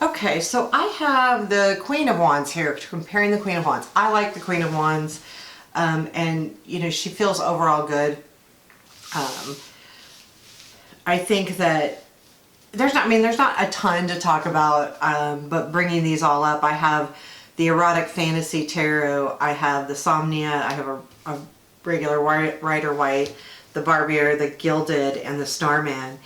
Okay, so I have the Queen of Wands here, comparing the Queen of Wands. I like the Queen of Wands, and you know, she feels overall good. I think that there's not a ton to talk about, but bringing these all up, I have the Erotic Fantasy Tarot, I have the Somnia, I have a regular Rider White, the Barbieri, the Gilded, and the Starman.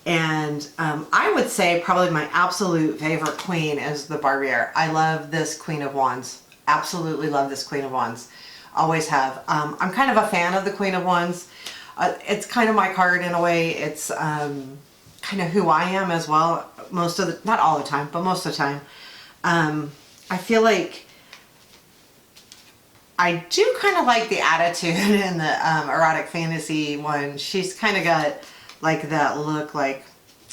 And I would say probably my absolute favorite queen is the Barbieri. I love this Queen of Wands. Absolutely love this Queen of Wands. Always have. I'm kind of a fan of the Queen of Wands. It's kind of my card in a way. It's kind of who I am as well. Most of the, not all the time, but most of the time. I feel like I do kind of like the attitude in the Erotic Fantasy one. She's kind of got like that look like,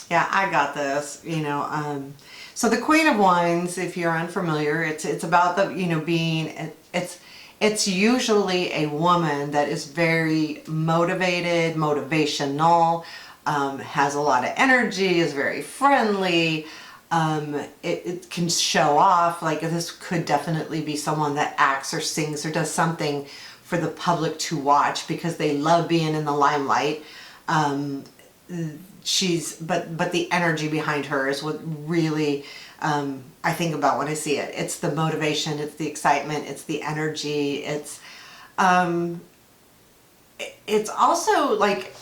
yeah, I got this, you know. So the Queen of Wands, if you're unfamiliar, it's about the, you know, being, it's usually a woman that is very motivated, motivational, has a lot of energy, is very friendly. It can show off. Like, this could definitely be someone that acts or sings or does something for the public to watch because they love being in the limelight. But the energy behind her is what really I think about when I see it. It's the motivation, it's the excitement, it's the energy, it's also like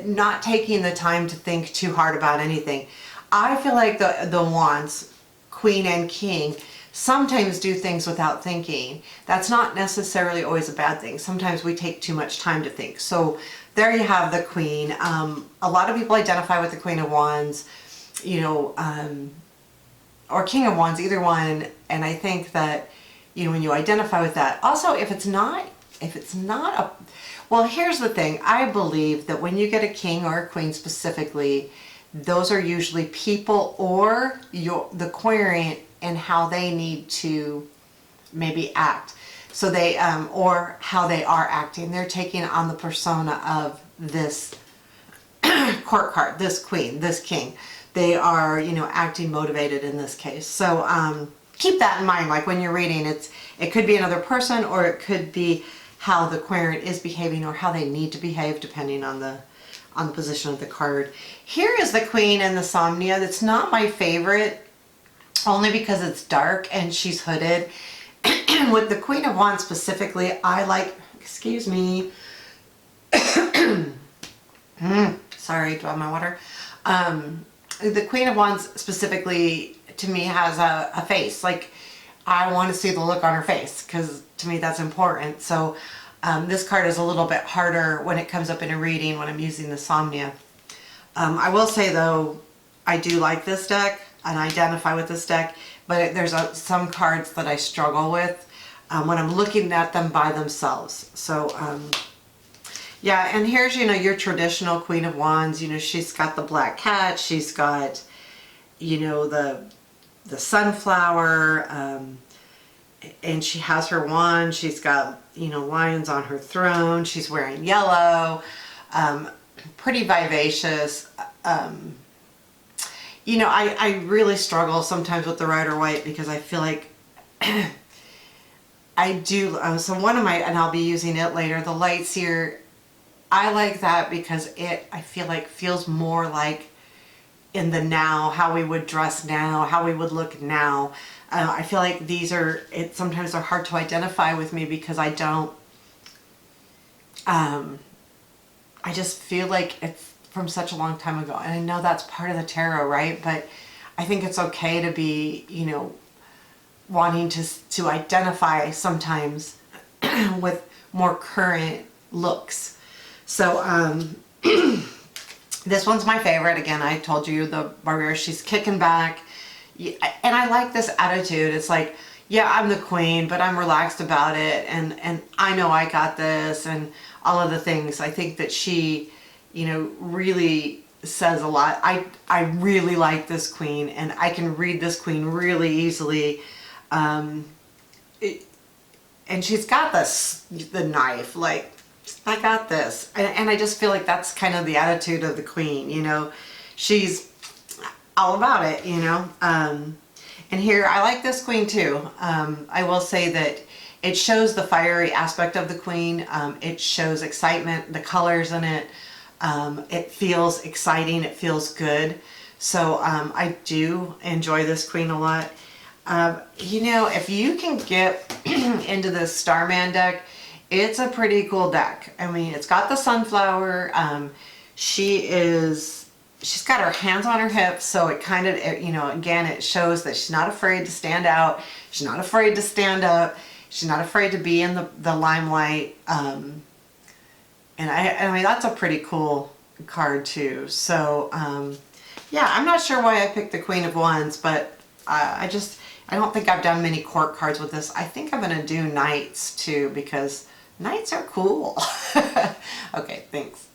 not taking the time to think too hard about anything. I feel like the Wands, Queen and King, sometimes do things without thinking. That's not necessarily always a bad thing. Sometimes we take too much time to think. So there you have the Queen. A lot of people identify with the Queen of Wands, you know, or King of Wands, either one. And I think that, you know, when you identify with that, also if it's not a, well, here's the thing. I believe that when you get a king or a queen specifically, those are usually people or the querent and how they need to maybe act. So they, or how they are acting. They're taking on the persona of this court card, this queen, this king. They are, you know, acting motivated in this case. So keep that in mind. Like when you're reading, it could be another person, or it could be how the querent is behaving or how they need to behave depending on the position of the card. Here is the Queen and the Somnia. That's not my favorite, only because it's dark and she's hooded. With the Queen of Wands specifically, I like, excuse me, sorry, do I have my water? The Queen of Wands specifically, to me, has a face. Like, I want to see the look on her face, because to me that's important. So this card is a little bit harder when it comes up in a reading when I'm using the Somnia. I will say though, I do like this deck and identify with this deck, but there's some cards that I struggle with when I'm looking at them by themselves. So yeah, and here's, you know, your traditional Queen of Wands. You know, she's got the black cat, she's got, you know, the sunflower, and she has her wand, she's got, you know, lions on her throne, she's wearing yellow, pretty vivacious. You know, I really struggle sometimes with the Rider White because I feel like I do, so one of my, and I'll be using it later, the Lights here, I like that because I feel like feels more like in the now, how we would dress now, how we would look now. I feel like these are, sometimes they're hard to identify with me because I don't, I just feel like it's from such a long time ago. And I know that's part of the tarot, right? But I think it's okay to be, you know, wanting to identify sometimes with more current looks. So this one's my favorite. Again, I told you the Barbieri, she's kicking back. And I like this attitude. It's like, yeah, I'm the queen, but I'm relaxed about it. And I know I got this and all of the things. I think that she, you know, really says a lot. I really like this queen, and I can read this queen really easily. And she's got the knife, like, I got this. And I just feel like that's kind of the attitude of the queen, you know. all about it, you know. And here, I like this queen too. I will say that it shows the fiery aspect of the queen. It shows excitement, the colors in it. It feels exciting, it feels good. So I do enjoy this queen a lot. You know, if you can get into the Starman deck, it's a pretty cool deck. I mean, it's got the sunflower. She's got her hands on her hips, so it kind of, you know, again, it shows that she's not afraid to stand out. She's not afraid to stand up. She's not afraid to be in the limelight. And I mean, that's a pretty cool card too. So, yeah, I'm not sure why I picked the Queen of Wands, but I don't think I've done many court cards with this. I think I'm going to do Knights too, because Knights are cool. Okay, thanks.